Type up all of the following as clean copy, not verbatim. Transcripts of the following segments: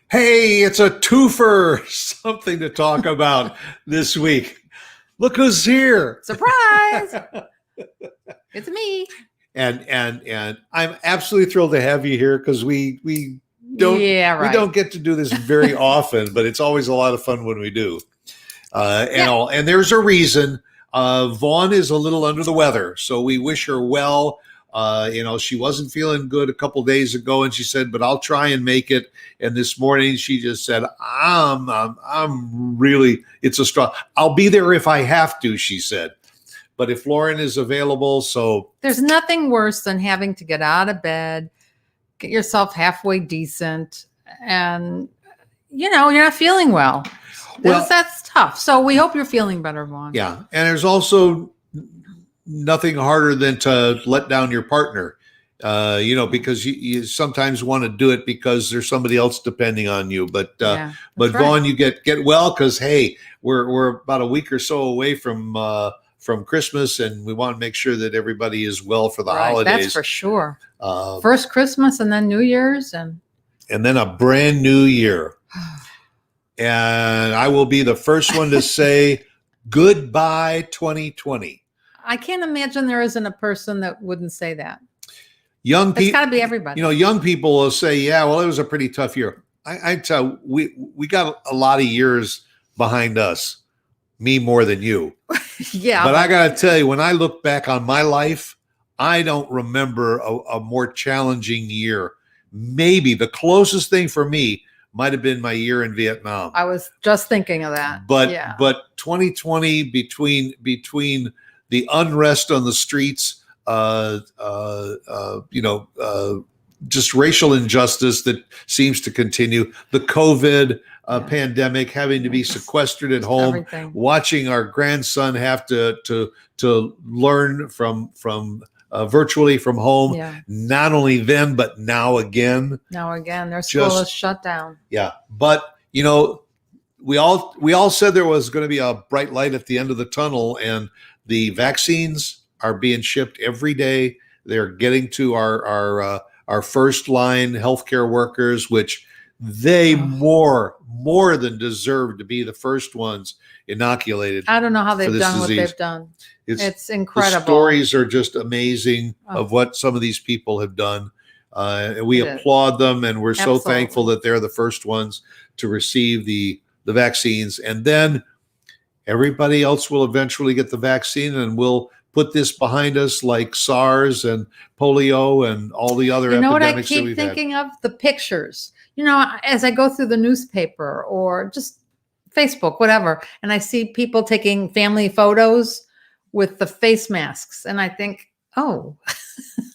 Hey, it's a twofer, something to talk about this week. Look who's here. Surprise! It's me. And I'm absolutely thrilled to have you here because we don't we don't get to do this very often, but it's always a lot of fun when we do. And there's a reason. Vaughn is a little under the weather, so we wish her well. She wasn't feeling good a couple days ago, and she said, "But I'll try and make it." And this morning, she just said, "I'm really. It's a struggle. I'll be there if I have to," she said. But if Lauren is available, so there's nothing worse than having to get out of bed, get yourself halfway decent, and you're not feeling well. That's tough. So we hope you're feeling better, Vaughn. Yeah, and there's also nothing harder than to let down your partner, because you sometimes want to do it because there's somebody else depending on you. But Vaughn, you get well because hey, we're about a week or so away from Christmas, and we want to make sure that everybody is well for the holidays. That's for sure. First Christmas and then New Year's and then a brand new year. And I will be the first one to say goodbye 2020. I can't imagine there isn't a person that wouldn't say that. Young people, it's got to be everybody. Young people will say, "Yeah, well, it was a pretty tough year." I tell you, we got a lot of years behind us. Me more than you. Yeah. But I got to tell you, when I look back on my life, I don't remember a more challenging year. Maybe the closest thing for me might have been my year in Vietnam. I was just thinking of that. But 2020, between the unrest on the streets, just racial injustice that seems to continue, the COVID pandemic, having to be sequestered at home, everything. Watching our grandson have to learn from virtually from home. Yeah. Not only then, but now again. Their school is shut down. Yeah, but we all said there was going to be a bright light at the end of the tunnel, and the vaccines are being shipped every day. They're getting to our first line healthcare workers, which they more than deserve to be the first ones inoculated. I don't know how they've done what they've done. It's incredible. The stories are just amazing of what some of these people have done. And we applaud them, and we're so thankful that they're the first ones to receive the vaccines. And then everybody else will eventually get the vaccine, and we'll put this behind us like SARS and polio and all the other epidemics that we've had. You know what I keep thinking of? The pictures. As I go through the newspaper or just Facebook, whatever, and I see people taking family photos with the face masks, and I think, oh,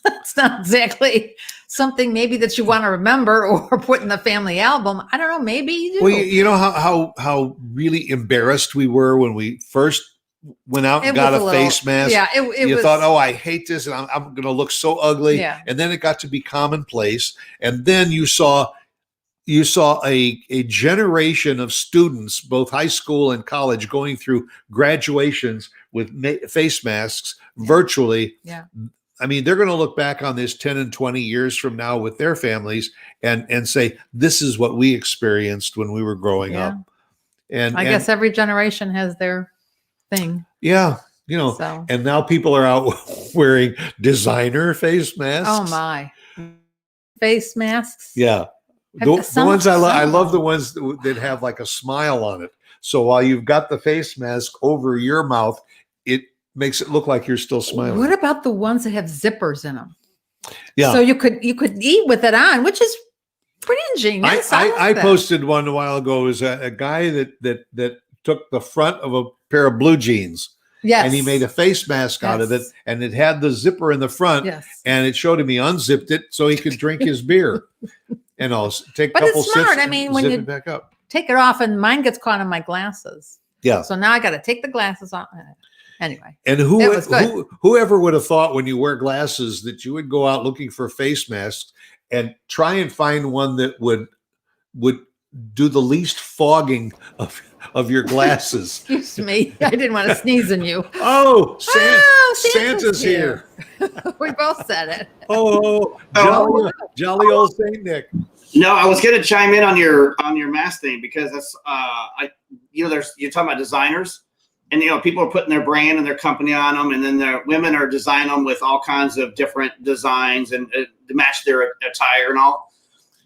that's not exactly something maybe that you want to remember or put in the family album. I don't know, maybe you do. Well, you know how really embarrassed we were when we first went out and got a face mask. Yeah, you thought, oh, I hate this, and I'm going to look so ugly. Yeah. And then it got to be commonplace, and then you saw a generation of students, both high school and college, going through graduations with face masks virtually. Yeah. I mean, they're going to look back on this 10 and 20 years from now with their families and say, this is what we experienced when we were growing up. And I guess every generation has their thing. Yeah. And now people are out wearing designer face masks. Oh my. Face masks. Yeah. The ones I love the ones that have like a smile on it. So while you've got the face mask over your mouth, it makes it look like you're still smiling. What about the ones that have zippers in them? Yeah. So you could eat with it on, which is pretty ingenious. I posted one a while ago. It was a guy that took the front of a pair of blue jeans. Yes. And he made a face mask out of it, and it had the zipper in the front. Yes. And it showed him he unzipped it so he could drink his beer. And I'll take a couple it's smart. sips. I mean, when you back up. Take it off, and mine gets caught in my glasses. Yeah. So now I got to take the glasses off. Anyway. And whoever would have thought when you wear glasses that you would go out looking for face masks and try and find one that would do the least fogging of your glasses. Excuse me. I didn't want to sneeze on you. Oh, Santa's here. We both said it. Oh, jolly old Saint Nick. No, I was going to chime in on your mask thing because that's you're talking about designers, and people are putting their brand and their company on them, and then the women are designing them with all kinds of different designs and to match their attire and all.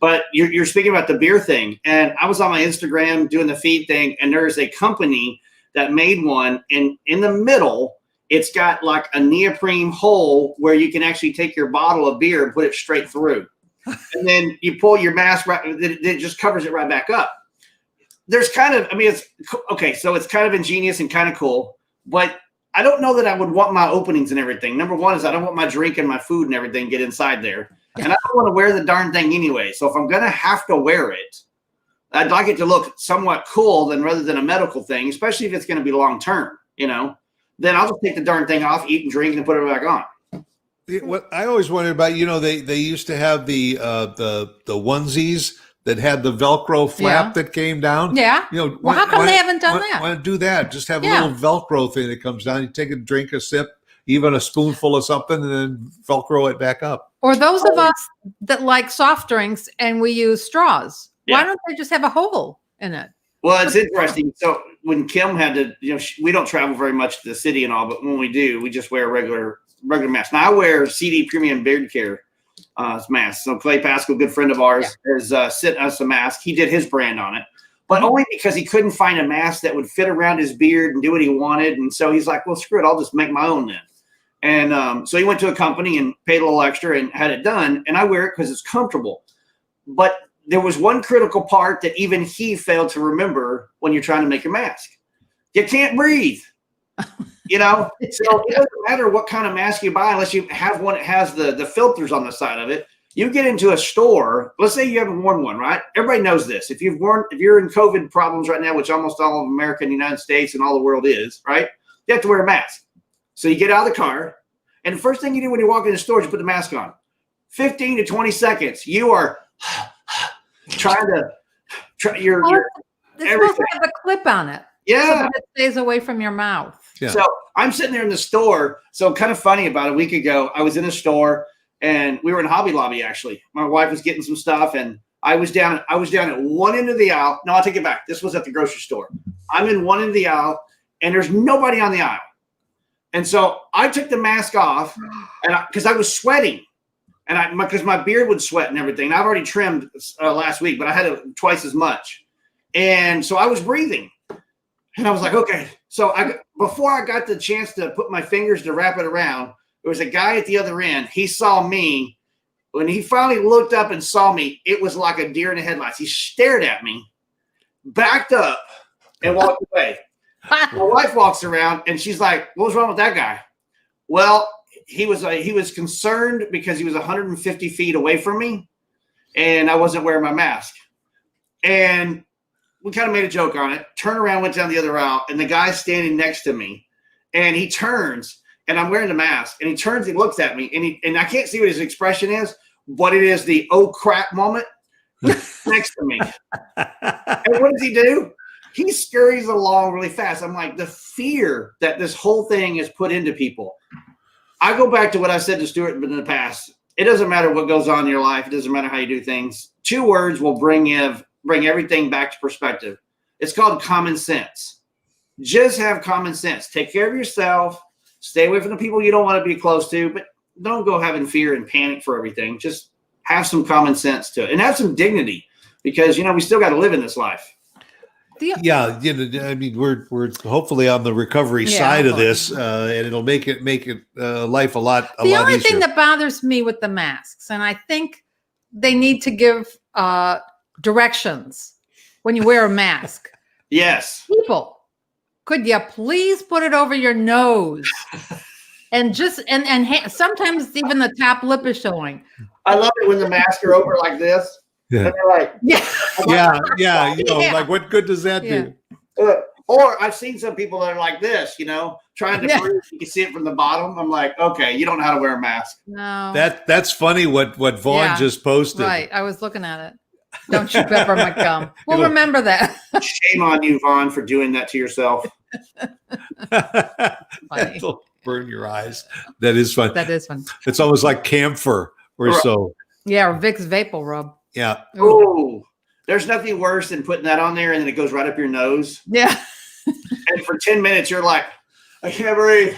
But you're speaking about the beer thing, and I was on my Instagram doing the feed thing, and there's a company that made one, and in the middle, it's got like a neoprene hole where you can actually take your bottle of beer and put it straight through. And then you pull your mask, right, it just covers it right back up. There's kind of, it's okay. So it's kind of ingenious and kind of cool, but I don't know that I would want my openings and everything. Number one is I don't want my drink and my food and everything get inside there. And I don't want to wear the darn thing anyway. So if I'm going to have to wear it, I'd like it to look somewhat cool rather than a medical thing, especially if it's going to be long-term, then I'll just take the darn thing off, eat and drink, and put it back on. What I always wondered about, they used to have the onesies that had the Velcro flap that came down. Yeah. Well, how come they haven't done that? Why not do that? Just have a little Velcro thing that comes down. You take a drink, a sip, even a spoonful of something, and then Velcro it back up. Or those of us that like soft drinks and we use straws. Why don't they just have a hole in it? Well, it's interesting. So when Kim had to, we don't travel very much to the city and all, but when we do, we just wear a regular mask. Now I wear CD Premium Beard Care mask. So Clay Pascal, a good friend of ours, has sent us a mask. He did his brand on it, but only because he couldn't find a mask that would fit around his beard and do what he wanted. And so he's like, well, screw it. I'll just make my own then. And so he went to a company and paid a little extra and had it done. And I wear it because it's comfortable. But there was one critical part that even he failed to remember when you're trying to make a mask. You can't breathe. So it doesn't matter what kind of mask you buy unless you have one that has the filters on the side of it. You get into a store, let's say you haven't worn one, right? Everybody knows this. If you're in COVID problems right now, which almost all of America and the United States and all the world is, right? You have to wear a mask. So you get out of the car, and the first thing you do when you walk in the store is you put the mask on. 15 to 20 seconds, you are trying to your it's supposed to have a clip on it. Yeah. So that it stays away from your mouth. Yeah. So I'm sitting there in the store. So kind of funny, about a week ago, I was in a store and we were in Hobby Lobby, actually. My wife was getting some stuff and I was down at one end of the aisle. No, I'll take it back. This was at the grocery store. I'm in one end of the aisle and there's nobody on the aisle. And so I took the mask off and because I was sweating and because my beard would sweat and everything. I've already trimmed last week, but I had it twice as much. And so I was breathing. And I was like, okay. So before I got the chance to put my fingers to wrap it around, there was a guy at the other end. He saw me. When he finally looked up and saw me, it was like a deer in the headlights. He stared at me, backed up, and walked away. My wife walks around, and she's like, what was wrong with that guy? Well, he was concerned because he was 150 feet away from me, and I wasn't wearing my mask. And we kind of made a joke on it, turned around, went down the other aisle, and the guy's standing next to me. And he turns, and I'm wearing the mask, and he turns, he looks at me, and I can't see what his expression is, but it is the oh crap moment next to me. And what does he do? He scurries along really fast. I'm like, the fear that this whole thing has put into people. I go back to what I said to Stuart in the past. It doesn't matter what goes on in your life. It doesn't matter how you do things. 2 words will bring everything back to perspective. It's called common sense. Just have common sense. Take care of yourself. Stay away from the people you don't want to be close to, but don't go having fear and panic for everything. Just have some common sense to it and have some dignity because, we still got to live in this life. Yeah, I mean, we're hopefully on the recovery side of this, and it'll make it life a lot easier. The only thing that bothers me with the masks, and I think they need to give directions when you wear a mask. Yes. People, could you please put it over your nose? And sometimes even the top lip is showing. I love it when the masks are over like this. Yeah. And they're like, like what good does that do? Or I've seen some people that are like this, trying to breathe. You can see it from the bottom. I'm like, okay, you don't know how to wear a mask. No. That's funny what Vaughn just posted. Right. I was looking at it. Don't you pepper my gum. We'll remember that. Shame on you, Vaughn, for doing that to yourself. That'll burn your eyes. That is fun. That is fun. It's almost like camphor or so. Yeah, or Vicks Vapor Rub. Yeah. Oh, there's nothing worse than putting that on there and then it goes right up your nose. Yeah. And for 10 minutes, you're like, I can't breathe.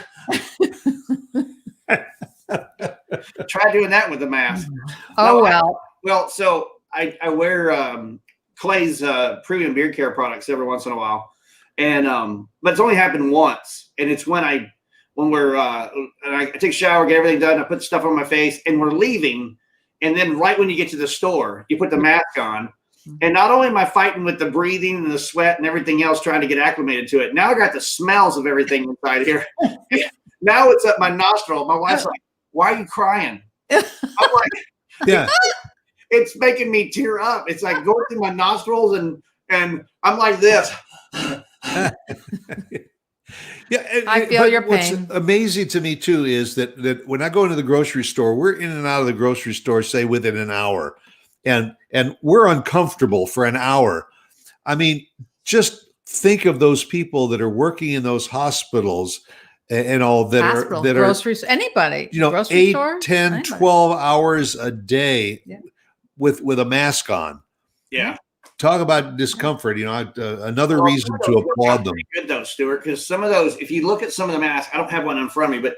Try doing that with a mask. Oh, no, well. So I wear Clay's premium beard care products every once in a while. And but it's only happened once. And it's when I take a shower, get everything done, I put stuff on my face, and we're leaving. And then right when you get to the store, you put the mask on. And not only am I fighting with the breathing and the sweat and everything else, trying to get acclimated to it, now I got the smells of everything inside here. Now it's up my nostril. My wife's like, why are you crying? I'm like, yeah, it's making me tear up. It's like going through my nostrils and I'm like this. Yeah, I feel your pain. What's amazing to me too is that when I go into the grocery store, we're in and out of the grocery store, say within an hour, and we're uncomfortable for an hour. I mean, just think of those people that are working in those hospitals and all that groceries, anybody, 8, 10, anybody. 12 hours a day with a mask on. Yeah. Talk about discomfort. Another reason to applaud them. Good though, Stuart, because some of those, if you look at some of the masks, I don't have one in front of me, but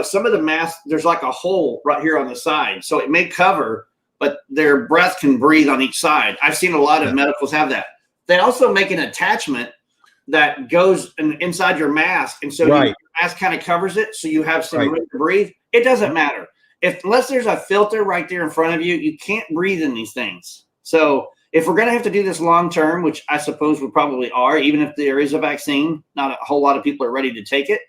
some of the masks, there's like a hole right here on the side. So it may cover, but their breath can breathe on each side. I've seen a lot of medicals have that. They also make an attachment that goes inside your mask. And so your mask kind of covers it. So you have some room to breathe. It doesn't matter. Unless there's a filter right there in front of you, you can't breathe in these things. So if we're going to have to do this long term, which I suppose we probably are, even if there is a vaccine, not a whole lot of people are ready to take it,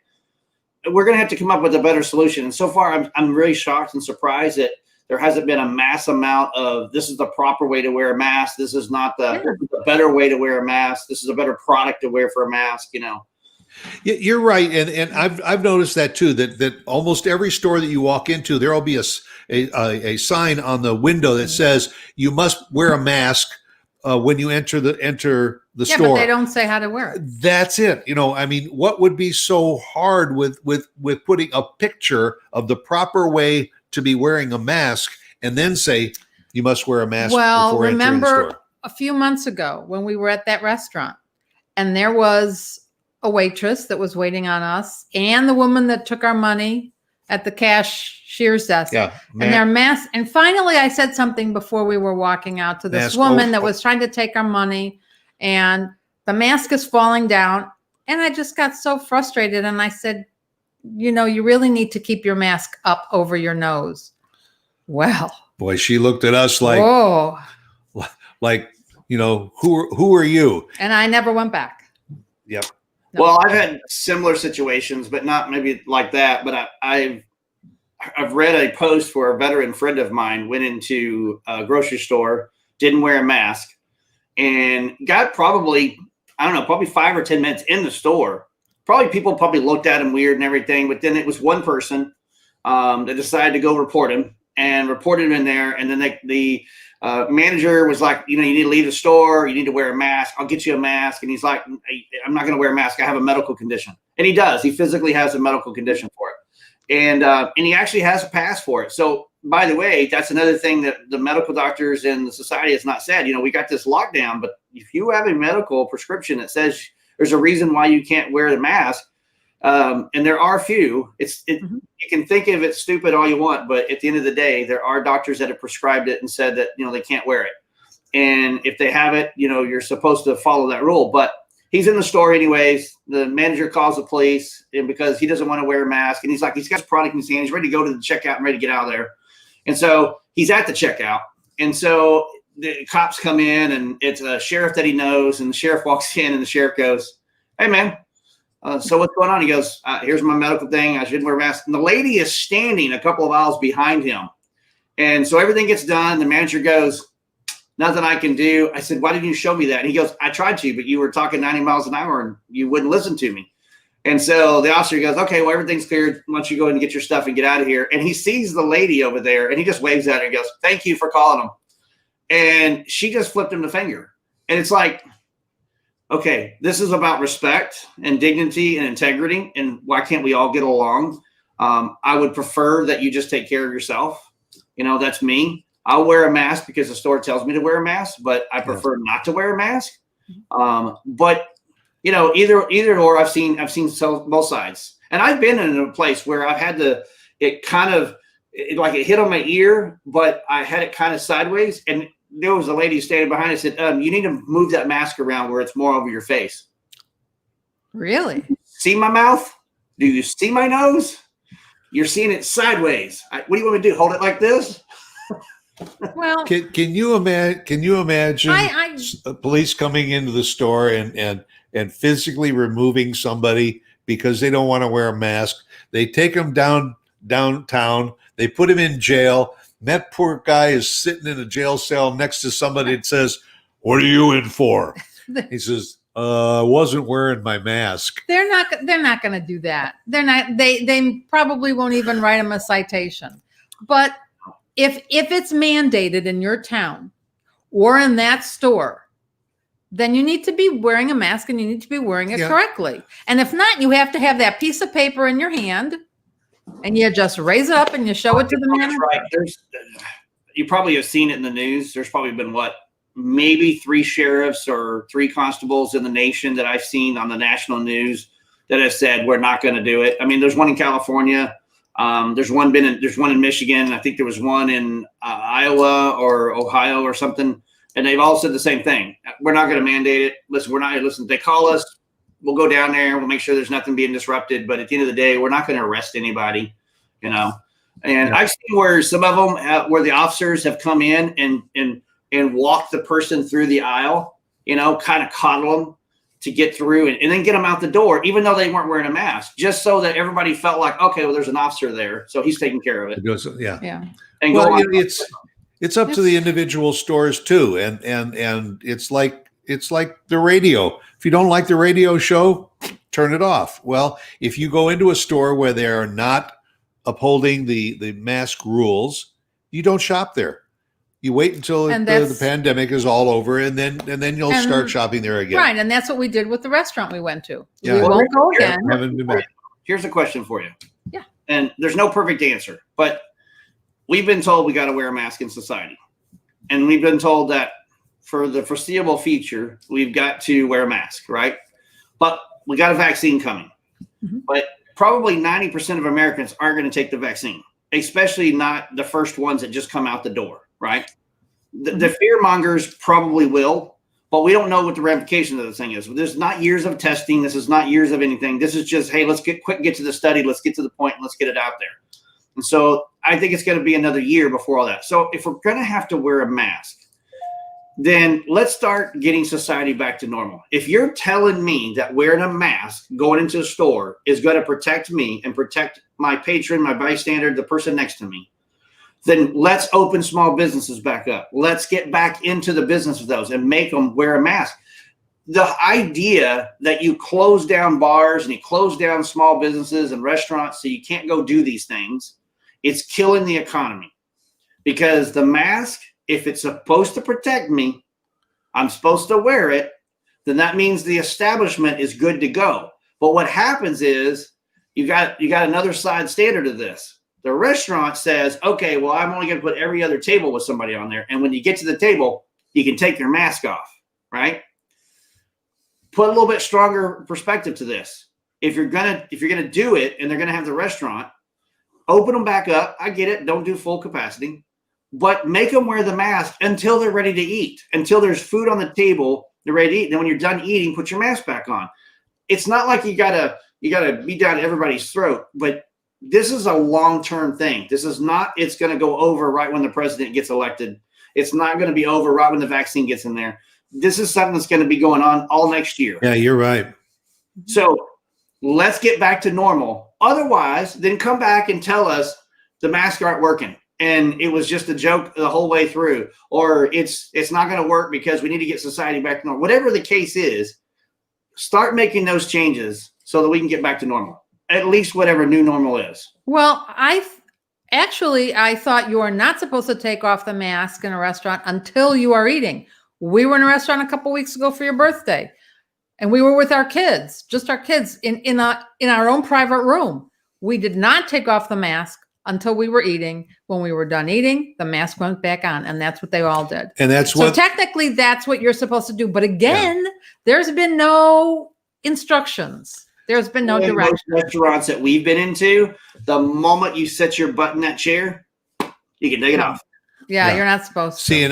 we're going to have to come up with a better solution. And so far, I'm really shocked and surprised that there hasn't been a mass amount of this is the proper way to wear a mask. This is not the better way to wear a mask. This is a better product to wear for a mask, You're right, and I've noticed that too. That almost every store that you walk into, there will be a sign on the window that says you must wear a mask when you enter the store. But they don't say how to wear it. That's it. I mean, what would be so hard with putting a picture of the proper way to be wearing a mask and then say you must wear a mask before entering the store? A few months ago when we were at that restaurant and there was a waitress that was waiting on us and the woman that took our money at the cashier's desk and their mask. And finally I said something before we were walking out to this woman that was trying to take our money and the mask is falling down. And I just got so frustrated. And I said, you really need to keep your mask up over your nose. Well, boy, she looked at us like, whoa, who are you? And I never went back. Yep. No. Well, I've had similar situations, but not maybe like that. But I've read a post where a veteran friend of mine went into a grocery store, didn't wear a mask, and got probably 5 or 10 minutes in the store. People looked at him weird and everything, but then it was one person that decided to go report him and reported him in there. And then the manager was like, you need to leave the store. You need to wear a mask. I'll get you a mask. And he's like, I'm not going to wear a mask. I have a medical condition. And he does. He physically has a medical condition for it. And he actually has a pass for it. So, by the way, that's another thing that the medical doctors and the society has not said. We got this lockdown, but if you have a medical prescription that says there's a reason why you can't wear the mask, and there are few. You can think of it stupid all you want, but at the end of the day, there are doctors that have prescribed it and said that they can't wear it. And if they have it, you're supposed to follow that rule. But he's in the store anyways. The manager calls the police, and because he doesn't want to wear a mask, and he's got his product in his hand, he's ready to go to the checkout and ready to get out of there. And so he's at the checkout, and so the cops come in, and it's a sheriff that he knows, and the sheriff walks in, and the sheriff goes, "Hey, man, so what's going on?" He goes, "Here's my medical thing. I shouldn't wear a mask." And the lady is standing a couple of aisles behind him. And so everything gets done. The manager goes, "Nothing I can do." I said, "Why didn't you show me that?" And he goes, "I tried to, but you were talking 90 miles an hour and you wouldn't listen to me." And so the officer goes, "Okay, well, everything's cleared. Why don't you go ahead and get your stuff and get out of here?" And he sees the lady over there and he just waves at her and goes, "Thank you for calling him." And she just flipped him the finger. And it's like, okay, this is about respect and dignity and integrity. And why can't we all get along? I would prefer that you just take care of yourself. That's me. I'll wear a mask because the store tells me to wear a mask, but I prefer not to wear a mask. But you know, either or, I've seen both sides, and I've been in a place where I've had it hit on my ear, but I had it kind of sideways, and there was a lady standing behind us said, "You need to move that mask around where it's more over your face." Really? See my mouth? Do you see my nose? You're seeing it sideways. What do you want me to do? Hold it like this? Well, can you imagine police coming into the store and physically removing somebody because they don't want to wear a mask? They take them downtown. They put him in jail. And that poor guy is sitting in a jail cell next to somebody that says, "What are you in for?" He says, "I wasn't wearing my mask." They're not going to do that. They're not. They probably won't even write him a citation. But if it's mandated in your town or in that store, then you need to be wearing a mask and you need to be wearing it correctly. And if not, you have to have that piece of paper in your hand and you just raise it up and you show it to the manager. Right. You probably have seen it in the news. There's probably been maybe 3 sheriffs or 3 constables in the nation that I've seen on the national news that have said we're not going to do it. I mean, there's one in California. There's one in Michigan. I think there was one in Iowa or Ohio or something, and they've all said the same thing. We're not going to mandate it. Listen. They call us. We'll go down there. We'll make sure there's nothing being disrupted. But at the end of the day, we're not going to arrest anybody. You know. And I've seen where some of them, where the officers have come in and walked the person through the aisle. You know, kind of coddle them to get through and then get them out the door, even though they weren't wearing a mask, just so that everybody felt like, okay, well, there's an officer there, so he's taking care of it. Yeah. And it's up to the individual stores too, and it's like the radio. If you don't like the radio show, turn it off. Well, if you go into a store where they are not upholding the mask rules, you don't shop there. You wait until the pandemic is all over, and then you'll start shopping there again. Right, and that's what we did with the restaurant we went to. Yeah. We won't go again. Haven't been back. Here's a question for you. Yeah. And there's no perfect answer, but we've been told we got to wear a mask in society. And we've been told that for the foreseeable future, we've got to wear a mask, right? But we got a vaccine coming. Mm-hmm. But probably 90% of Americans aren't going to take the vaccine, especially not the first ones that just come out the door. Right. The fear mongers probably will, but we don't know what the ramifications of this thing is. This is not years of testing. This is not years of anything. This is just, hey, let's get to the study. Let's get to the point and let's get it out there. And so I think it's going to be another year before all that. So if we're going to have to wear a mask, then let's start getting society back to normal. If you're telling me that wearing a mask going into a store is going to protect me and protect my patron, my bystander, the person next to me, then let's open small businesses back up. Let's get back into the business of those and make them wear a mask. The idea that you close down bars and you close down small businesses and restaurants so you can't go do these things, it's killing the economy. Because the mask, if it's supposed to protect me, I'm supposed to wear it, then that means the establishment is good to go. But what happens is you got another side standard of this. The restaurant says, okay, well, I'm only going to put every other table with somebody on there. And when you get to the table, you can take your mask off, right? Put a little bit stronger perspective to this. If you're gonna do it and they're going to have the restaurant, open them back up. I get it. Don't do full capacity, but make them wear the mask until they're ready to eat, until there's food on the table, they're ready to eat. Then when you're done eating, put your mask back on. It's not like you gotta be down everybody's throat, but this is a long-term thing. This is not, it's going to go over right when the president gets elected. It's not going to be over right when the vaccine gets in there. This is something that's going to be going on all next year. Yeah, you're right. So let's get back to normal. Otherwise, then come back and tell us the masks aren't working and it was just a joke the whole way through, or it's not going to work because we need to get society back to normal. Whatever the case is, start making those changes so that we can get back to normal. At least whatever new normal is. Well, I thought you are not supposed to take off the mask in a restaurant until you are eating. We were in a restaurant a couple weeks ago for your birthday, and we were with our kids, just our kids in our own private room. We did not take off the mask until we were eating. When we were done eating, the mask went back on, and that's what they all did. And that's so technically that's what you're supposed to do. But again, there's been no instructions. There's been no direction. Most restaurants that we've been into, the moment you set your butt in that chair, you can take it off. Yeah, you're not supposed to. See,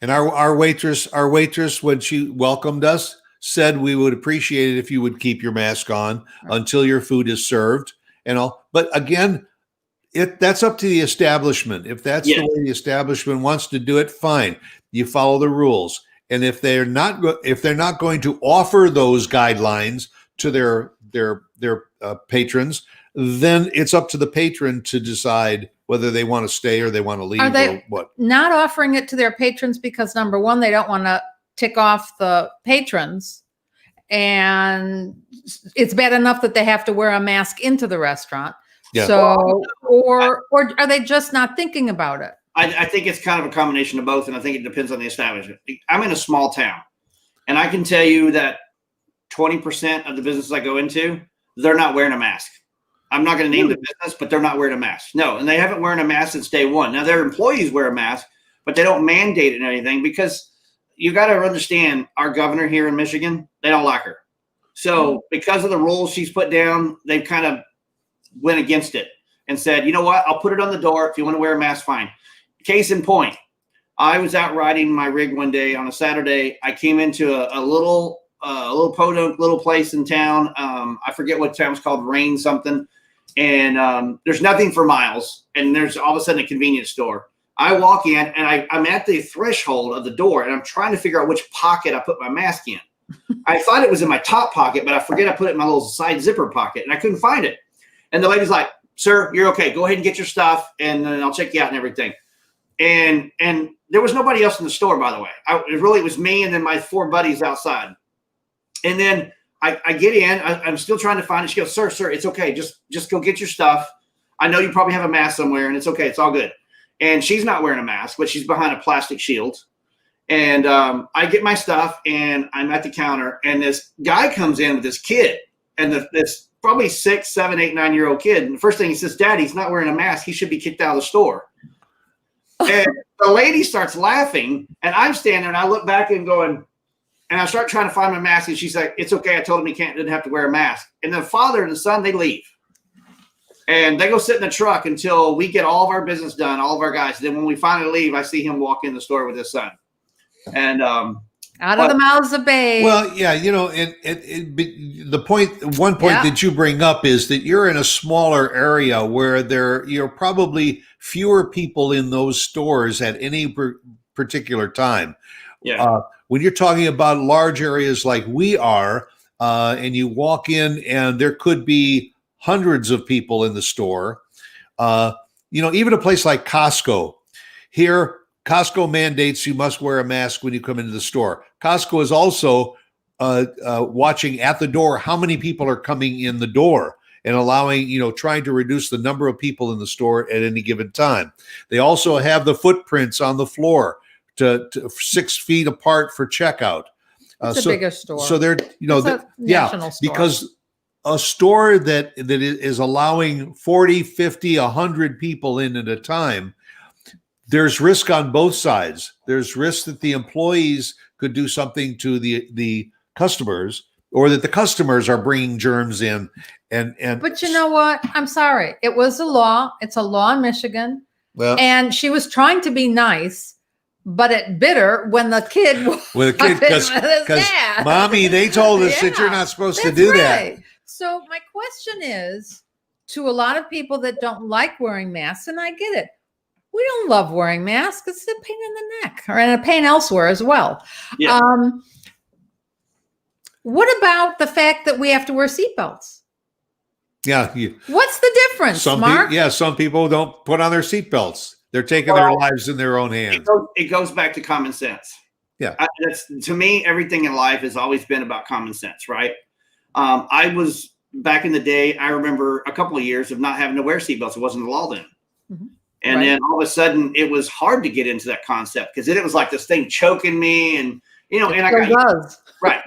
our waitress, when she welcomed us, said we would appreciate it if you would keep your mask on until your food is served and all. But again, that's up to the establishment. If that's the way the establishment wants to do it, fine. You follow the rules. And if they're not going to offer those guidelines to their patrons, then it's up to the patron to decide whether they want to stay or they want to leave. Are they or what? Not offering it to their patrons because, number one, they don't want to tick off the patrons, and it's bad enough that they have to wear a mask into the restaurant. Yeah. So, or are they just not thinking about it? I think it's kind of a combination of both, and I think it depends on the establishment. I'm in a small town, and I can tell you that 20% of the businesses I go into, they're not wearing a mask. I'm not going to name the business, but they're not wearing a mask. No, and they haven't wearing a mask since day one. Now, their employees wear a mask, but they don't mandate it or anything because you got to understand our governor here in Michigan, they don't like her. So because of the rules she's put down, they've kind of went against it and said, you know what, I'll put it on the door. If you want to wear a mask, fine. Case in point, I was out riding my rig one day on a Saturday. I came into a little podunk little place in town. I forget what town it's called, Rain something. And there's nothing for miles. And there's all of a sudden a convenience store. I walk in and I'm at the threshold of the door and I'm trying to figure out which pocket I put my mask in. I thought it was in my top pocket, but I forget I put it in my little side zipper pocket and I couldn't find it. And the lady's like, sir, you're okay. Go ahead and get your stuff and then I'll check you out and everything. And there was nobody else in the store, by the way. It was me and then my 4 buddies outside. And then I get in. I'm still trying to find it. She goes, sir, it's okay. Just go get your stuff. I know you probably have a mask somewhere, and it's okay. It's all good. And she's not wearing a mask, but she's behind a plastic shield. And I get my stuff, and I'm at the counter, and this guy comes in with this kid, and this probably 6, 7, 8, 9-year-old kid. And the first thing he says, Dad, he's not wearing a mask. He should be kicked out of the store. And the lady starts laughing, and I'm standing there, and I look back and going, and I start trying to find my mask, and she's like, it's okay. I told him he didn't have to wear a mask. And the father and the son, they leave. And they go sit in the truck until we get all of our business done, all of our guys. Then when we finally leave, I see him walk in the store with his son. And out of the mouths of babes. Well, yeah, one point that you bring up is that you're in a smaller area where you're probably fewer people in those stores at any particular time. Yeah. When you're talking about large areas like we are, and you walk in and there could be hundreds of people in the store, even a place like Costco. Here, Costco mandates you must wear a mask when you come into the store. Costco is also watching at the door how many people are coming in the door and allowing, trying to reduce the number of people in the store at any given time. They also have the footprints on the floor to 6 feet apart for checkout. It's a bigger store. So they're, national store. Because a store that is allowing 40, 50, 100 people in at a time, there's risk on both sides. There's risk that the employees could do something to the customers, or that the customers are bringing germs in. But you know what? I'm sorry. It was a law. It's a law in Michigan. Well, and she was trying to be nice, but it bit her when the kid because mommy, they told us that you're not supposed to do that. So my question is, to a lot of people that don't like wearing masks, and I get it, we don't love wearing masks. It's a pain in the neck, and a pain elsewhere as well. Yeah. What about the fact that we have to wear seatbelts? Yeah. What's the difference, Mark? Some people don't put on their seatbelts. They're taking their lives in their own hands. It goes back to common sense. Yeah. To me, everything in life has always been about common sense, right? I was back in the day, I remember a couple of years of not having to wear seatbelts. It wasn't the law then. Mm-hmm. And then all of a sudden it was hard to get into that concept because then it was like this thing choking me and I got right.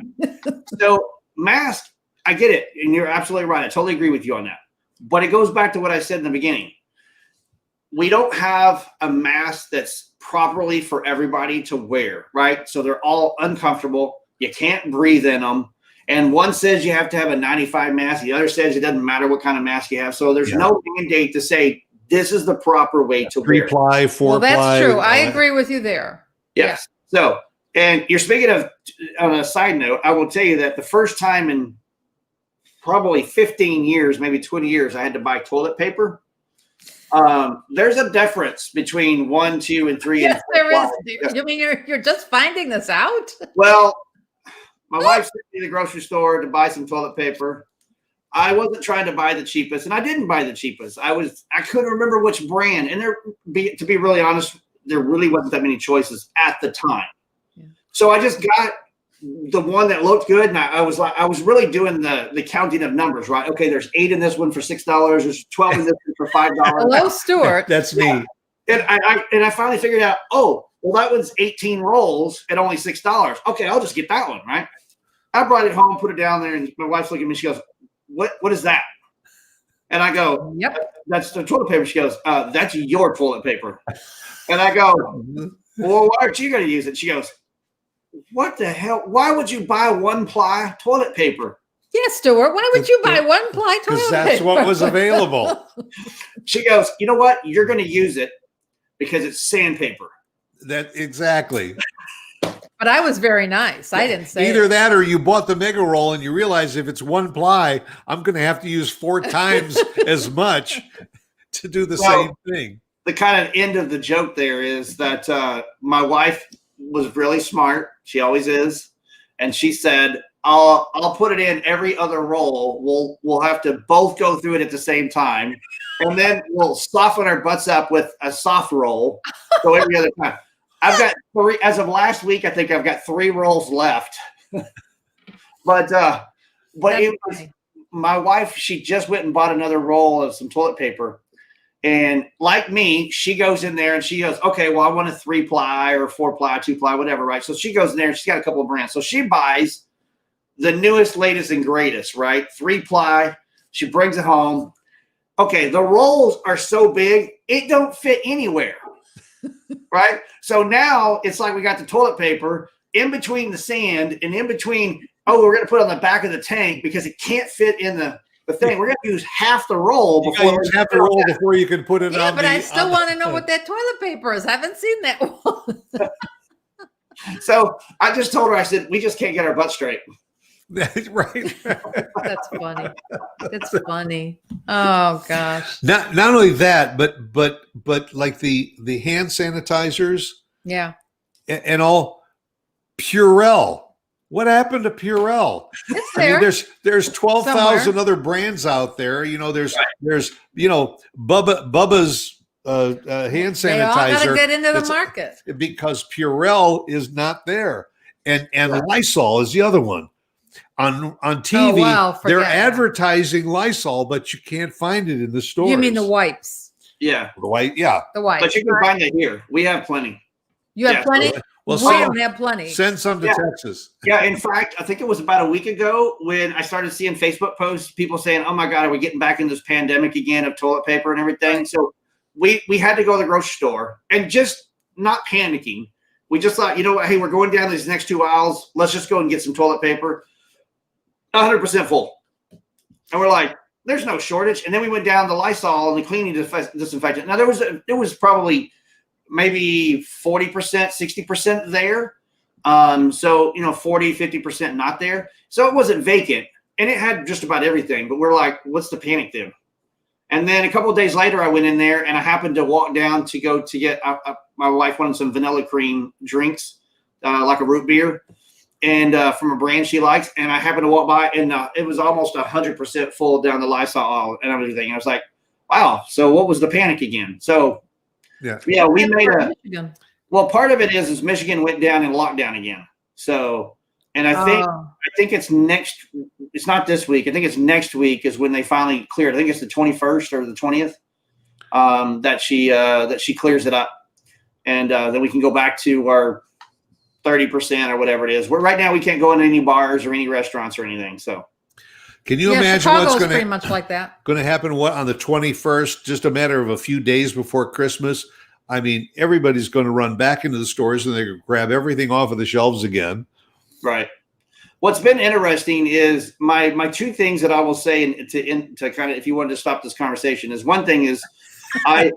So mask, I get it. And you're absolutely right. I totally agree with you on that. But it goes back to what I said in the beginning. We don't have a mask that's properly for everybody to wear, right? So they're all uncomfortable. You can't breathe in them. And one says you have to have a 95 mask. The other says it doesn't matter what kind of mask you have. So there's no mandate to say this is the proper way to wear it. 3-ply, 4-ply. Well, that's true. I agree with you there. Yes. Yeah. So, and you're speaking of, on a side note, I will tell you that the first time in probably 15 years, maybe 20 years, I had to buy toilet paper. There's a difference between 1, 2, and 3. Yes, there is. You mean you're just finding this out? Well, my wife sent me to the grocery store to buy some toilet paper. I wasn't trying to buy the cheapest, and I didn't buy the cheapest. I couldn't remember which brand, and to be really honest, there really wasn't that many choices at the time. Yeah. So I just got the one that looked good, and I was really doing the counting of numbers, right? Okay, there's 8 in this one for $6. There's 12 in this one for $5. Hello, Stuart. That's me. And I finally figured out, oh, well, that one's 18 rolls at only $6. Okay, I'll just get that one, right? I brought it home, put it down there, and my wife's looking at me. She goes, "What is that?" And I go, "Yep, that's the toilet paper." She goes, "That's your toilet paper." And I go, "Well, why aren't you going to use it?" She goes, "What the hell? Why would you buy 1-ply toilet paper?" Yes, Stuart. Why would you buy 1-ply toilet paper? Because that's what was available. She goes, "You know what? You're going to use it because it's sandpaper." That exactly. But I was very nice. I didn't say either that or you bought the mega roll and you realize if it's 1-ply, I'm going to have to use 4 times as much to do the same thing. The kind of end of the joke there is that my wife was really smart. She always is. And she said, I'll put it in every other roll. We'll have to both go through it at the same time. And then we'll soften our butts up with a soft roll. So every other time. I've got 3 as of last week. I think I've got 3 rolls left. but it was my wife. She just went and bought another roll of some toilet paper, and like me, she goes in there and she goes, "Okay, well, I want a 3-ply or 4-ply, 2-ply, whatever, right?" So she goes in there and she's got a couple of brands. So she buys the newest, latest, and greatest, right? 3-ply. She brings it home. Okay, the rolls are so big it don't fit anywhere. Right. So now it's like we got the toilet paper in between the sand and in between. Oh, we're going to put it on the back of the tank because it can't fit in the thing. We're going to use half the roll before you can put it on. Yeah, but I still want to know what that toilet paper is. I haven't seen that one. So I just told her, I said, we just can't get our butt straight. Right. That's funny. That's funny. Oh gosh. Not only that, but like the hand sanitizers. Yeah. And all Purell. What happened to Purell? It's there. I mean, there's 12,000 other brands out there. You know, there's Bubba's hand sanitizer. They all got to get into the market because Purell is not there, and Lysol is the other one. On TV, they're advertising Lysol, but you can't find it in the stores. You mean the wipes? Yeah, the white. Yeah, the wipes. But you can find it here. We have plenty. You have plenty. Well, we don't have plenty. Send some to Texas. Yeah, in fact, I think it was about a week ago when I started seeing Facebook posts, people saying, "Oh my God, are we getting back in this pandemic again of toilet paper and everything?" Right. So we had to go to the grocery store and just not panicking. We just thought, you know what? Hey, we're going down these next 2 aisles. Let's just go and get some toilet paper. 100% full. And we're like, there's no shortage. And then we went down the Lysol and the cleaning disinfectant. Now there was probably maybe 40%, 60% there. So, 40, 50% not there. So it wasn't vacant and it had just about everything, but we're like, what's the panic then? And then a couple of days later, I went in there and I happened to walk down to go to get my wife wanted some vanilla cream drinks, like a root beer. And from a brand she likes, and I happened to walk by, and it was almost 100% full down the Lysol aisle and everything. And I was like, "Wow!" So what was the panic again? So yeah, we made part of it is Michigan went down in lockdown again. So, and I think it's next. It's not this week. I think it's next week is when they finally cleared. I think it's the 21st or the 20th that she clears it up, and then we can go back to our 30% or whatever it is. Right now we can't go into any bars or any restaurants or anything. So Can you imagine Chicago's what's pretty much like that. going to happen? What on the 21st? Just a matter of a few days before Christmas. I mean, everybody's going to run back into the stores and they're going to grab everything off of the shelves again. Right. What's been interesting is my two things that I will say, and to kind of, if you wanted to stop this conversation, is one thing is I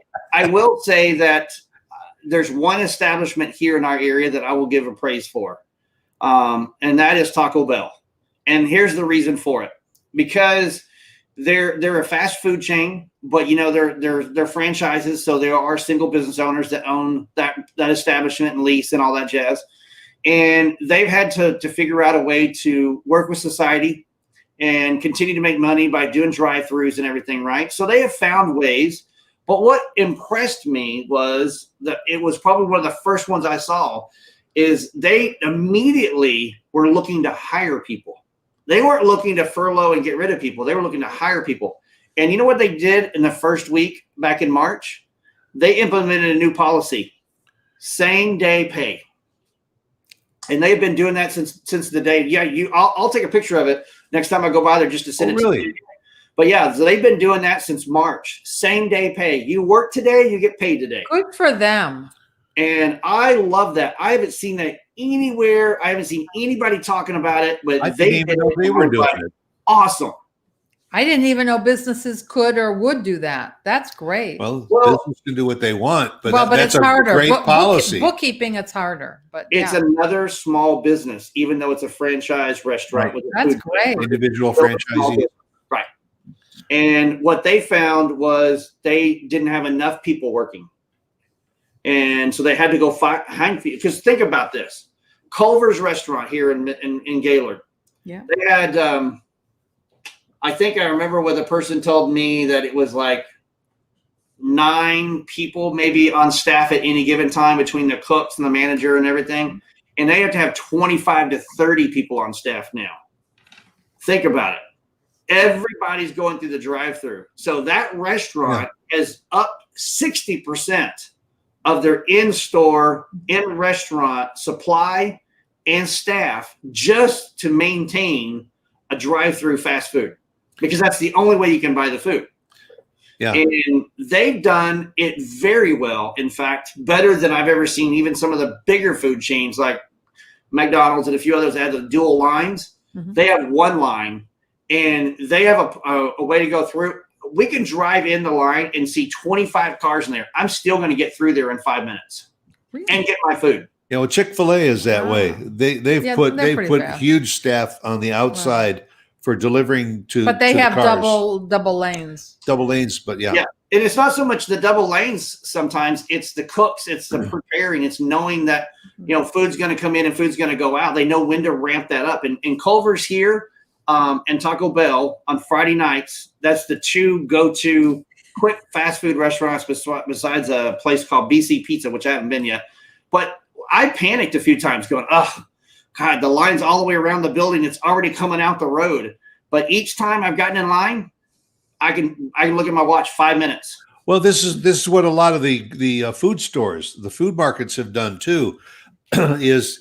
will say that there's one establishment here in our area that I will give a praise for, and that is Taco Bell. And here's the reason for it, because they're a fast food chain, but they're franchises, so there are single business owners that own that establishment and lease and all that jazz. And they've had to figure out a way to work with society and continue to make money by doing drive-throughs and everything, right? So they have found ways. But what impressed me was that it was probably one of the first ones I saw is they immediately were looking to hire people. They weren't looking to furlough and get rid of people. They were looking to hire people. And you know what they did in the first week back in March? They implemented a new policy, same-day pay. And they've been doing that since the day. Yeah, I'll take a picture of it next time I go by there just to send it to you. But yeah, so they've been doing that since March. Same day pay. You work today, you get paid today. Good for them. And I love that. I haven't seen that anywhere. I haven't seen anybody talking about it, but they were doing it. Awesome. I didn't even know businesses could or would do that. That's great. Well, business can do what they want, but that's it's harder. A great policy. Bookkeeping, it's harder. But it's another small business, even though it's a franchise restaurant. Right. With that's great. Individual franchisee. Right. And what they found was they didn't have enough people working. And so they had to go find people. Because think about this. Culver's restaurant here in Gaylord. Yeah. They had I think I remember what the person told me that it was like 9 people maybe on staff at any given time between the cooks and the manager and everything. And they have to have 25 to 30 people on staff now. Think about it. Everybody's going through the drive-through. So that restaurant is up 60% of their in-store, in-restaurant supply and staff just to maintain a drive-through fast food. Because that's the only way you can buy the food. Yeah. And they've done it very well. In fact, better than I've ever seen even some of the bigger food chains like McDonald's and a few others that have the dual lines. Mm-hmm. They have one line, and they have a way to go through. We can drive in the line and see 25 cars in there. I'm still going to get through there in 5 minutes and get my food. Chick-fil-A is that way. They've put fast. Huge staff on the outside for delivering to. But they have the cars. double lanes. Double lanes, but yeah. And it's not so much the double lanes. Sometimes it's the cooks. It's the preparing. It's knowing that food's going to come in and food's going to go out. They know when to ramp that up. And Culver's here and Taco Bell on Friday nights. That's the 2 go-to quick fast food restaurants besides a place called BC Pizza, which I haven't been yet. But I panicked a few times going, oh, God, the line's all the way around the building. It's already coming out the road. But each time I've gotten in line, I can look at my watch 5 minutes. Well, this is what a lot of the food stores, the food markets have done too, is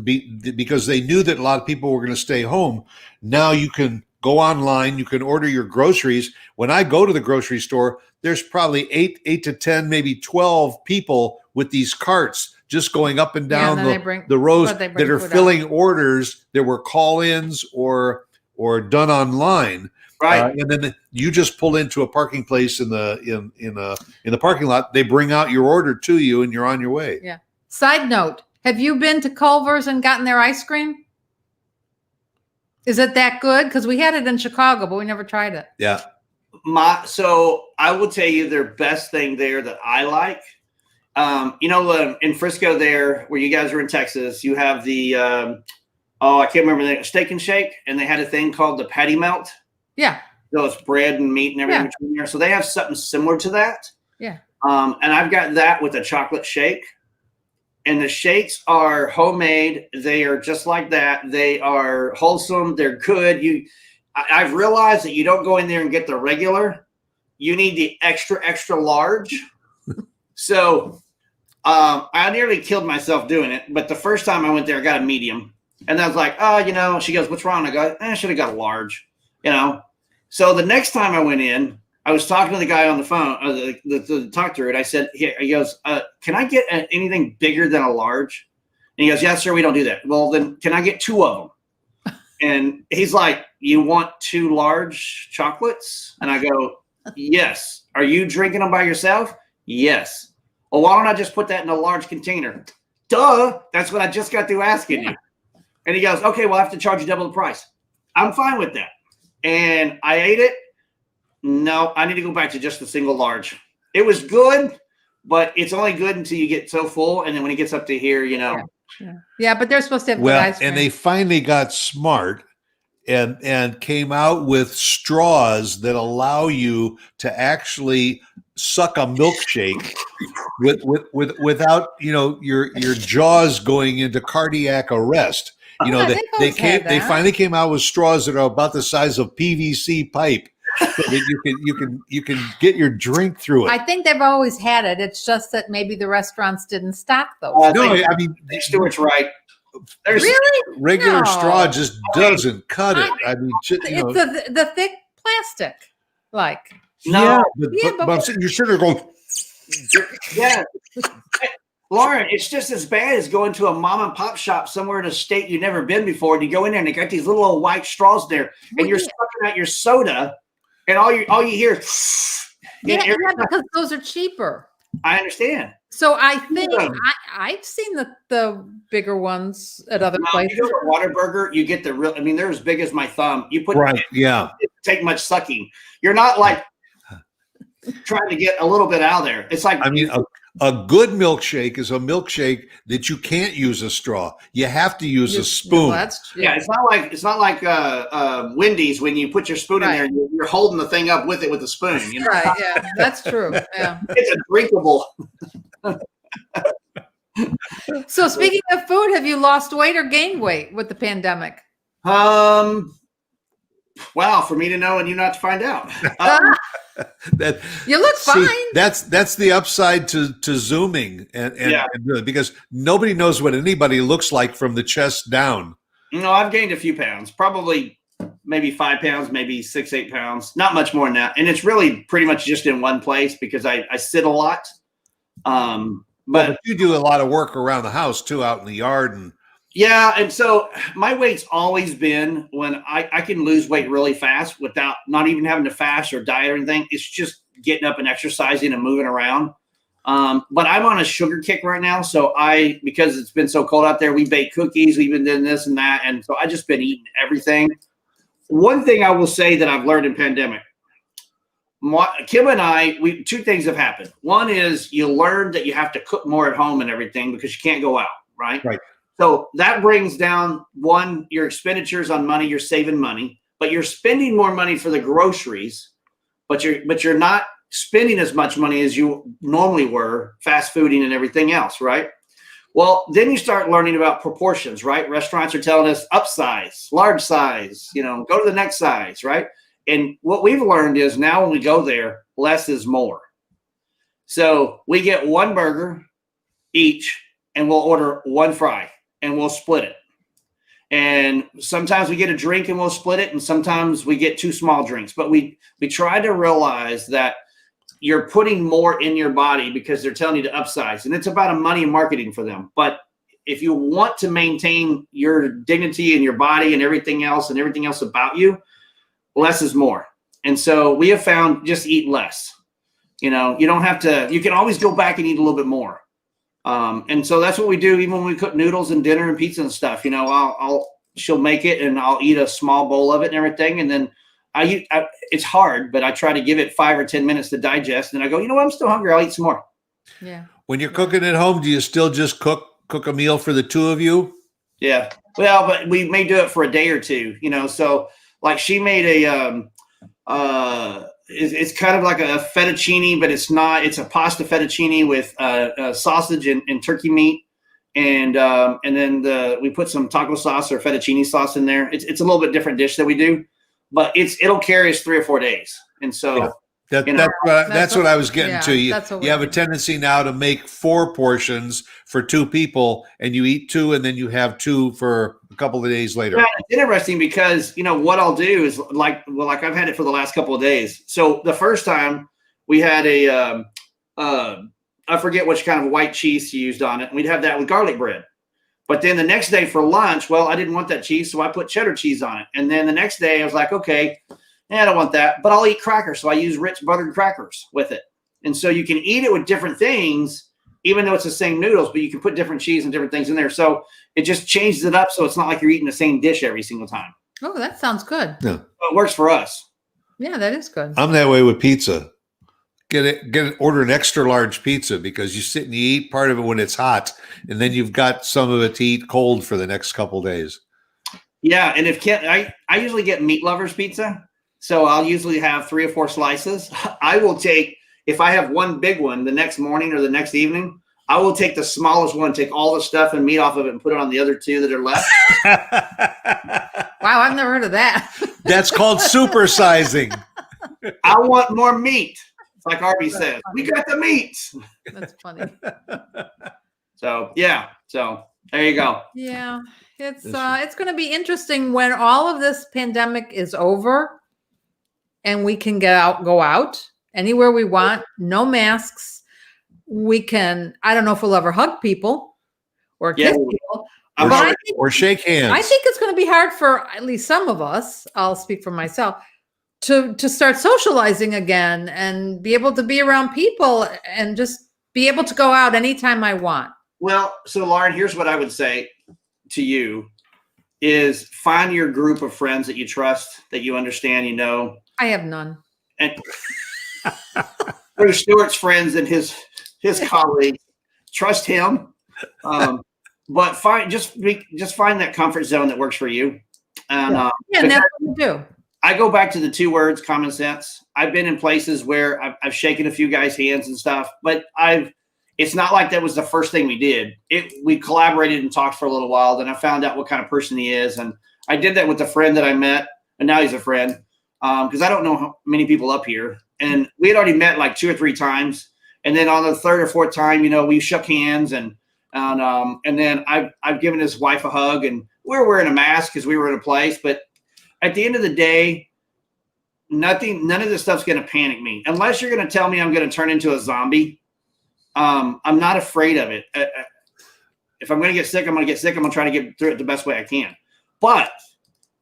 because they knew that a lot of people were going to stay home. Now you can go online, you can order your groceries. When I go to the grocery store, there's probably 8 to 10, maybe 12 people with these carts just going up and down the rows that are filling orders that were call-ins or done online. Right. And then you just pull into a parking place in the parking lot. They bring out your order to you and you're on your way. Yeah. Side note, have you been to Culver's and gotten their ice cream? Is it that good? Because we had it in Chicago, but we never tried it. Yeah. So I will tell you their best thing there that I like. In Frisco there, where you guys are in Texas, you have the, I can't remember the Steak and Shake, and they had a thing called the Patty Melt. Yeah. So it's bread and meat and everything between there. So they have something similar to that. Yeah. And I've got that with a chocolate shake. And the shakes are homemade. They are just like that. They are wholesome. They're good. I've realized that you don't go in there and get the regular. You need the extra large. So I nearly killed myself doing it. But the first time I went there, I got a medium. And I was like, she goes, what's wrong? I go, I should have got a large. So the next time I went in, I was talking to the guy on the phone, the talk-through, and I said, he goes, can I get anything bigger than a large? And he goes, yes, sir, we don't do that. Well, then can I get 2 of them? And he's like, you want 2 large chocolates? And I go, yes. Are you drinking them by yourself? Yes. Well, why don't I just put that in a large container? Duh. That's what I just got through asking you. And he goes, okay, well, I have to charge you double the price. I'm fine with that. And I ate it. No, I need to go back to just the single large. It was good, but it's only good until you get so full. And then when it gets up to here, Yeah, but they're supposed to have good ice cream. And they finally got smart and came out with straws that allow you to actually suck a milkshake without your jaws going into cardiac arrest. They finally came out with straws that are about the size of PVC pipe, so that you can get your drink through it. I think they've always had it. It's just that maybe the restaurants didn't stock those. I mean, Stuart's right. Really? Regular straw just doesn't cut it. I mean, it's the thick plastic, like. No, but I'm sitting, you're sitting there going. Yeah. Lauren, it's just as bad as going to a mom and pop shop somewhere in a state you've never been before, and you go in there and they got these little old white straws there, and you're sucking out your soda, and all you hear. Because those are cheaper. I understand. So I think I've seen the bigger ones at other places. You go to Whataburger, you get the real. I mean, they're as big as my thumb. You put right, yeah. It take much sucking. You're not like trying to get a little bit out of there. It's like a good milkshake is a milkshake that you can't use a straw. You have to use a spoon. Well, it's not like Wendy's when you put your spoon in there and you're holding the thing up with it with a spoon. Right, yeah, that's true. Yeah, it's a drinkable. So speaking of food, have you lost weight or gained weight with the pandemic? Wow, for me to know and you not to find out. You look fine. That's the upside to Zooming and because nobody knows what anybody looks like from the chest down. No, I've gained a few pounds, probably maybe 5 pounds, maybe 6-8 pounds, not much more than that. And it's really pretty much just in one place because I sit a lot. But you do a lot of work around the house too, out in the yard and. Yeah, and so my weight's always been when I can lose weight really fast without not even having to fast or diet or anything. It's just getting up and exercising and moving around. But I'm on a sugar kick right now. So because it's been so cold out there, we bake cookies, we've been doing this and that. And so I just been eating everything. One thing I will say that I've learned in pandemic, Kim and I, 2 things have happened. One is you learn that you have to cook more at home and everything because you can't go out, right? Right. So that brings down, one, your expenditures on money. You're saving money, but you're spending more money for the groceries, but you're not spending as much money as you normally were, fast fooding and everything else, right? Well, then you start learning about proportions, right? Restaurants are telling us upsize, large size, go to the next size, right? And what we've learned is now when we go there, less is more. So we get 1 burger each and we'll order 1 fry. And we'll split it. And sometimes we get a drink and we'll split it. And sometimes we get 2 small drinks. But we try to realize that you're putting more in your body because they're telling you to upsize. And it's about money and marketing for them. But if you want to maintain your dignity and your body and everything else about you, less is more. And so we have found just eat less. You don't have to, you can always go back and eat a little bit more. And so that's what we do. Even when we cook noodles and dinner and pizza and stuff, she'll make it and I'll eat a small bowl of it and everything. And then it's hard, but I try to give it 5 or 10 minutes to digest. And I go, I'm still hungry. I'll eat some more. Yeah. When you're cooking at home, do you still just cook a meal for the 2 of you? Yeah. Well, but we may do it for a day or 2, so like she made it's kind of like a fettuccine, but it's not. It's a pasta fettuccine with sausage and turkey meat, and then we put some taco sauce or fettuccine sauce in there. It's a little bit different dish that we do, but it'll carry us 3 or 4 days. And so That's what I was getting to. You have a doing. tendency now to make 4 portions for 2 people, and you eat 2, and then you have 2 for a couple of days later. Yeah, it's interesting because what I'll do is like I've had it for the last couple of days. So the first time we had I forget which kind of white cheese you used on it, and we'd have that with garlic bread. But then the next day for lunch, well, I didn't want that cheese, so I put cheddar cheese on it. And then the next day I was like, okay, I don't want that, but I'll eat crackers. So I use rich buttered crackers with it. And so you can eat it with different things, even though it's the same noodles, but you can put different cheese and different things in there. So it just changes it up. So it's not like you're eating the same dish every single time. Oh, that sounds good. Yeah. So it works for us. Yeah, that is good. I'm that way with pizza. Order an extra large pizza because you sit and you eat part of it when it's hot, and then you've got some of it to eat cold for the next couple of days. Yeah. And I usually get meat lovers pizza. So I'll usually have 3 or 4 slices. I will take, if I have one big one the next morning or the next evening, I will take the smallest one, take all the stuff and meat off of it and put it on the other 2 that are left. Wow, I've never heard of that. That's called supersizing. I want more meat. It's like Arby says, we got the meat. That's funny. So, yeah. So there you go. Yeah. It's going to be interesting when all of this pandemic is over and we can go out anywhere we want, no masks. We can, I don't know if we'll ever hug people or kiss people. Or shake hands. I think it's going to be hard for at least some of us, I'll speak for myself, to start socializing again and be able to be around people and just be able to go out anytime I want. Well, so Lauren, here's what I would say to you is find your group of friends that you trust, that you understand, I have none. And Stuart's friends and his colleagues, trust him. But find that comfort zone that works for you. And and that's what we do. I go back to the 2 words, common sense. I've been in places where I've shaken a few guys' hands and stuff, but it's not like that was the first thing we did. We collaborated and talked for a little while. Then I found out what kind of person he is. And I did that with a friend that I met, and now he's a friend because I don't know how many people up here. And we had already met like 2 or 3 times. And then on the 3rd or 4th time, we shook hands and then I've given his wife a hug, and we were wearing a mask because we were in a place. But at the end of the day, none of this stuff's going to panic me unless you're going to tell me I'm going to turn into a zombie. I'm not afraid of it. If I'm going to get sick, I'm going to get sick. I'm going to try to get through it the best way I can. But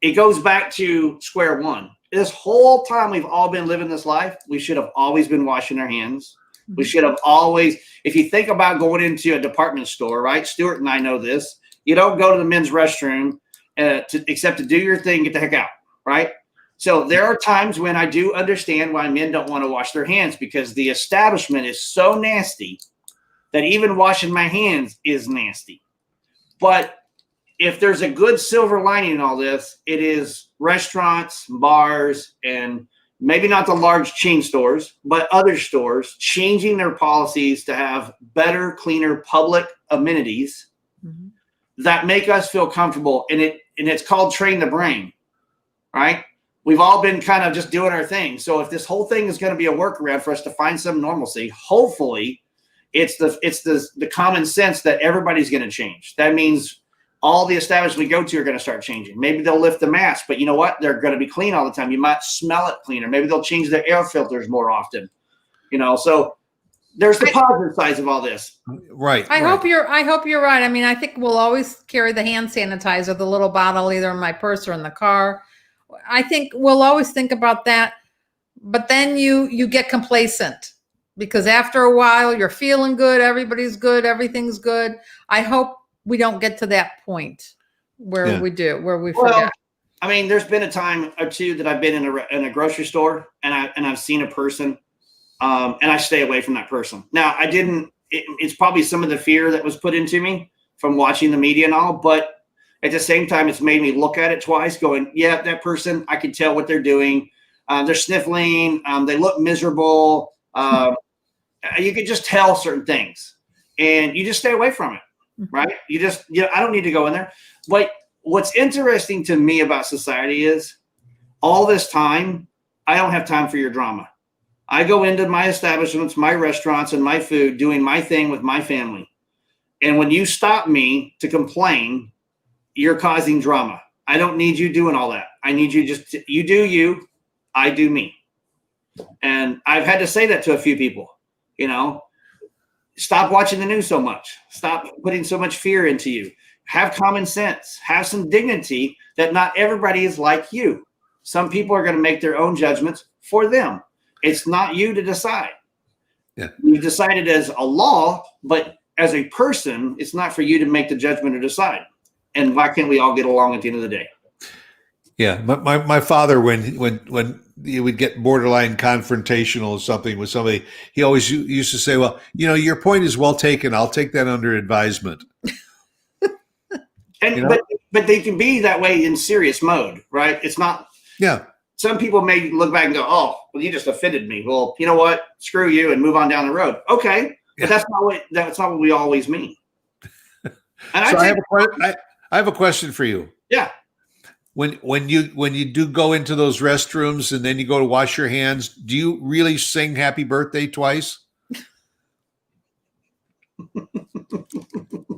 it goes back to square one. This whole time we've all been living this life, we should have always been washing our hands. We should have always, if you think about going into a department store, right? Stuart and I know this. You don't go to the men's restroom except to do your thing, get the heck out, right? So there are times when I do understand why men don't want to wash their hands because the establishment is so nasty that even washing my hands is nasty. But if there's a good silver lining in all this, it is restaurants, bars, and maybe not the large chain stores, but other stores changing their policies to have better, cleaner public amenities that make us feel comfortable. And it's called train the brain, right? We've all been kind of just doing our thing. So if this whole thing is going to be a workaround for us to find some normalcy, hopefully it's the common sense that everybody's going to change. That means all the establishments we go to are going to start changing. Maybe they'll lift the mask, but you know what? They're going to be clean all the time. You might smell it cleaner. Maybe they'll change their air filters more often. So there's the positive sides of all this. Right. I hope you're right. I mean, I think we'll always carry the hand sanitizer, the little bottle, either in my purse or in the car. I think we'll always think about that. But then you get complacent because after a while you're feeling good. Everybody's good. Everything's good. I hope we don't get to that point where we forget. Well, I mean, there's been a time or two that I've been in a grocery store and I've seen a person and I stay away from that person. Now it's probably some of the fear that was put into me from watching the media and all, but at the same time, it's made me look at it twice going, yeah, that person, I can tell what they're doing. They're sniffling. They look miserable. You can just tell certain things and you just stay away from it. Right. I don't need to go in there. But what's interesting to me about society is all this time, I don't have time for your drama. I go into my establishments, my restaurants, and my food, doing my thing with my family. And when you stop me to complain, you're causing drama. I don't need you doing all that. I need you you do you, I do me. And I've had to say that to a few people, stop watching the news so much. Stop putting so much fear into you. Have common sense. Have some dignity that not everybody is like you. Some people are going to make their own judgments for them. It's not you to decide. Yeah. You decided as a law, but as a person, it's not for you to make the judgment or decide. And why can't we all get along at the end of the day? Yeah, my father, when he would get borderline confrontational or something with somebody, he always used to say, "Well, your point is well taken. I'll take that under advisement." And but they can be that way in serious mode, right? It's not. Yeah. Some people may look back and go, "Oh, well, you just offended me." Well, you know what? Screw you, and move on down the road. Okay, but that's not what we always mean. And so I have a question for you. Yeah. When you do go into those restrooms and then you go to wash your hands, do you really sing happy birthday twice?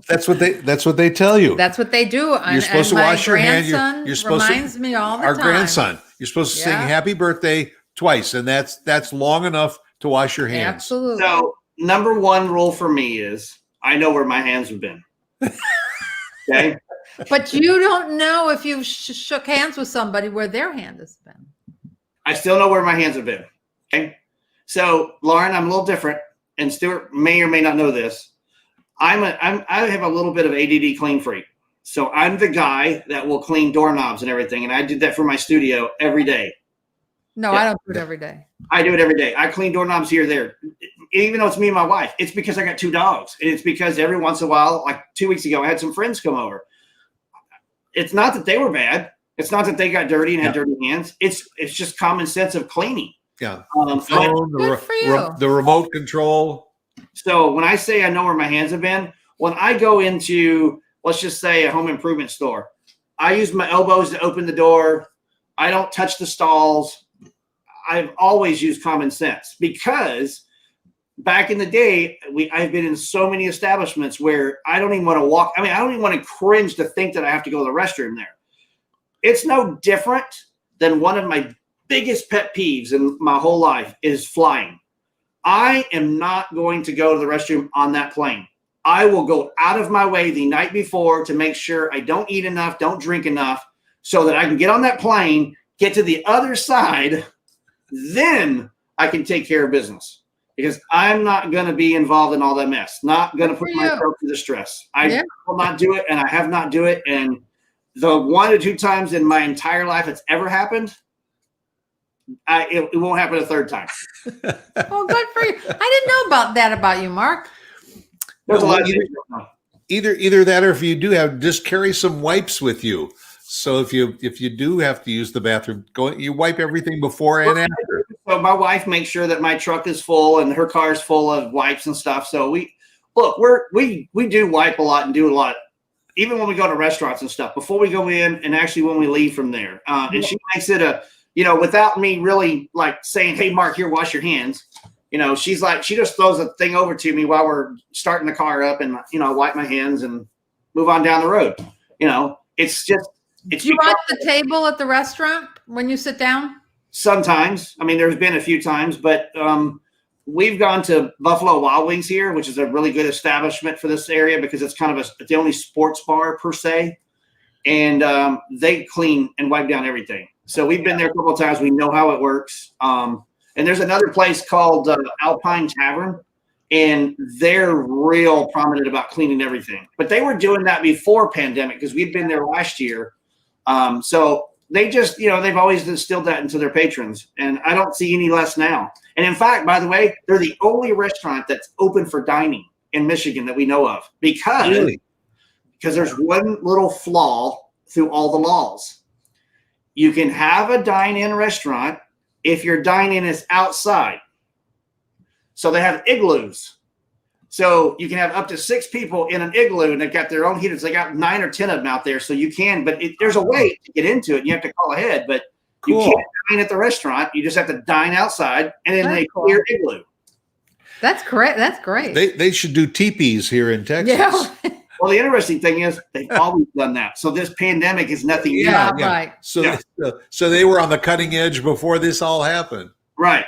That's what they tell you. That's what they do. You're supposed to wash your hands. You're supposed reminds me all the our time. grandson. You're supposed to sing happy birthday twice, and that's long enough to wash your hands. Absolutely. So number one rule for me is I know where my hands have been. Okay. But you don't know if you've shook hands with somebody where their hand has been. I still know where my hands have been. Okay. So Lauren, I'm a little different, and Stuart may or may not know this. I have a little bit of ADD clean freak. So I'm the guy that will clean doorknobs and everything. And I did that for my studio every day. No, I don't do it every day. I do it every day. I clean doorknobs here, there. Even though it's me and my wife, it's because I got 2 dogs. And it's because every once in a while, like 2 weeks ago, I had some friends come over. It's not that they were bad. It's not that they got dirty and had dirty hands. It's just common sense of cleaning. Yeah. The remote control. So when I say I know where my hands have been, when I go into, let's just say, a home improvement store, I use my elbows to open the door. I don't touch the stalls. I've always used common sense because back in the day, I've been in so many establishments where I don't even want to walk. I mean, I don't even want to cringe to think that I have to go to the restroom there. It's no different than one of my biggest pet peeves in my whole life is flying. I am not going to go to the restroom on that plane. I will go out of my way the night before to make sure I don't eat enough, don't drink enough, so that I can get on that plane, get to the other side, then I can take care of business. Because I'm not going to be involved in all that mess. Not going to put myself through the stress. I will not do it, and I have not do it. And the 1 or 2 times in my entire life it's ever happened, it won't happen a third time. Well, good for you. I didn't know about that about you, Mark. There's a lot of either that, or if you do have, just carry some wipes with you. So if you do have to use the bathroom, you wipe everything before and after. So my wife makes sure that my truck is full and her car is full of wipes and stuff. So we do wipe a lot and do a lot, even when we go to restaurants and stuff, before we go in and actually when we leave from there. And she makes it without me really like saying, "Hey, Mark, here, wash your hands." She's like, she just throws a thing over to me while we're starting the car up, and I wipe my hands and move on down the road. It's just. Do you wipe the table at the restaurant when you sit down? Sometimes. I mean, there's been a few times, but we've gone to Buffalo Wild Wings here, which is a really good establishment for this area because it's kind of the only sports bar per se. And they clean and wipe down everything. So we've been there a couple of times. We know how it works. And there's another place called Alpine Tavern, and they're real prominent about cleaning everything. But they were doing that before pandemic because we'd been there last year. So they just, they've always instilled that into their patrons, and I don't see any less now. And in fact, by the way, they're the only restaurant that's open for dining in Michigan that we know of because there's one little flaw through all the laws. You can have a dine-in restaurant if your dine-in is outside. So they have igloos. So you can have up to 6 people in an igloo, and they've got their own heaters. They got 9 or 10 of them out there. So you can, but there's a way to get into it. You have to call ahead, but Cool. You can't dine at the restaurant. You just have to dine outside, and then they clear igloo. That's correct. That's great. They should do teepees here in Texas. Yeah. Well, the interesting thing is they've always done that. So this pandemic is nothing new. Yeah, right. So they were on the cutting edge before this all happened. Right.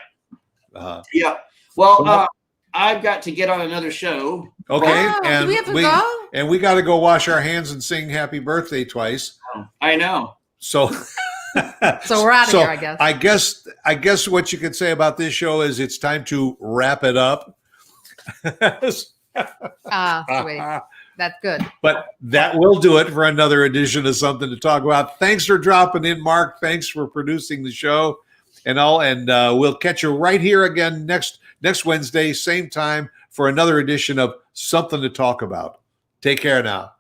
Yeah. Well, I've got to get on another show. Okay. Oh, and do we have to go? And we got to go wash our hands and sing happy birthday twice. I know. So so we're out of here, I guess. I guess what you could say about this show is it's time to wrap it up. Sweet. That's good. But that will do it for another edition of Something to Talk About. Thanks for dropping in, Mark. Thanks for producing the show and all. And we'll catch you right here again next Wednesday, same time, for another edition of Something to Talk About. Take care now.